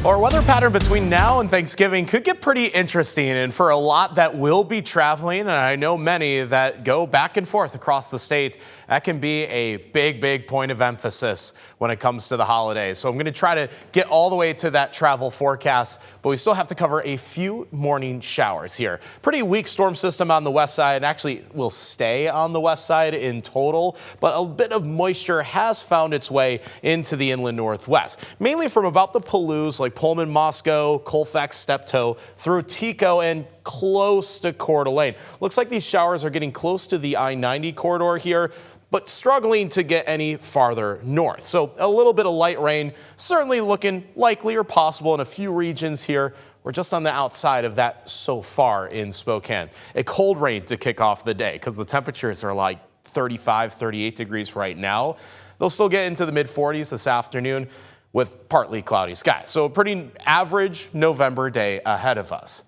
Our weather pattern between now and Thanksgiving could get pretty interesting, and for a lot that will be traveling, and I know many that go back and forth across the state, that can be a big point of emphasis when it comes to the holidays. So I'm going to try to get all the way to that travel forecast, but we still have to cover a few morning showers here. Pretty weak storm system on the west side, and actually will stay on the west side in total, but a bit of moisture has found its way into the inland northwest, mainly from about the Palouse, like Pullman, Moscow, Colfax, Steptoe, through Tico and close to Coeur d'Alene. Looks like these showers are getting close to the I-90 corridor here, but struggling to get any farther north. So a little bit of light rain certainly looking likely or possible in a few regions here. We're just on the outside of that so far in Spokane. A cold rain to kick off the day because the temperatures are like 35, 38 degrees right now. They'll still get into the mid-40s this afternoon with partly cloudy skies. So a pretty average November day ahead of us.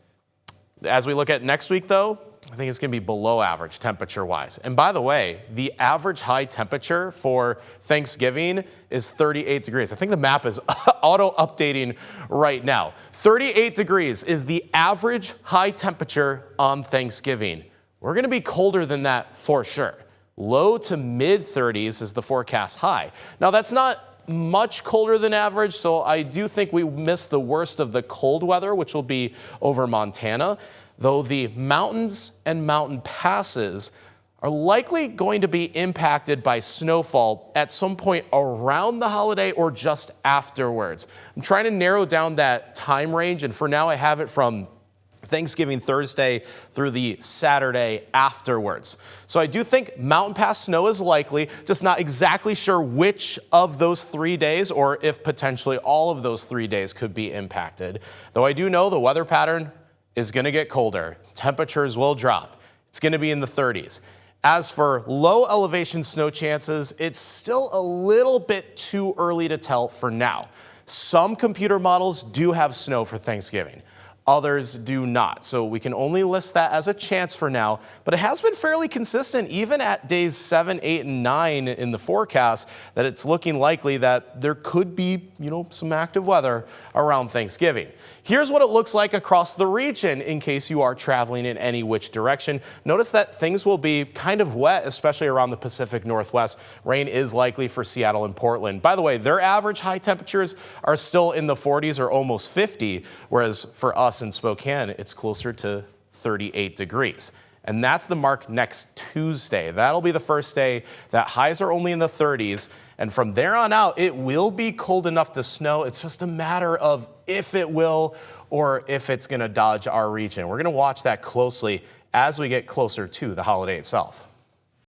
As we look at next week, though, I think it's going to be below average temperature-wise. And by the way, the average high temperature for Thanksgiving is 38 degrees. I think the map is auto-updating right now. 38 degrees is the average high temperature on Thanksgiving. We're going to be colder than that for sure. Low to mid-30s is the forecast high. Now, that's not much colder than average, so I do think we missed the worst of the cold weather, which will be over Montana, though the mountains and mountain passes are likely going to be impacted by snowfall at some point around the holiday or just afterwards. I'm trying to narrow down that time range, and for now I have it from Thanksgiving Thursday through the Saturday afterwards. So I do think mountain pass snow is likely, just not exactly sure which of those 3 days or if potentially all of those 3 days could be impacted. Though I do know the weather pattern is going to get colder. Temperatures will drop. It's going to be in the 30s. As for low elevation snow chances, it's still a little bit too early to tell for now. Some computer models do have snow for Thanksgiving. Others do not. So we can only list that as a chance for now, but it has been fairly consistent even at days 7, 8, and 9 in the forecast that it's looking likely that there could be, some active weather around Thanksgiving. Here's what it looks like across the region in case you are traveling in any which direction. Notice that things will be kind of wet, especially around the Pacific Northwest. Rain is likely for Seattle and Portland. By the way, their average high temperatures are still in the 40s or almost 50, whereas for us in Spokane, it's closer to 38 degrees. And that's the mark next Tuesday. That'll be the first day that highs are only in the 30s. And from there on out, it will be cold enough to snow. It's just a matter of if it will or if it's going to dodge our region. We're going to watch that closely as we get closer to the holiday itself.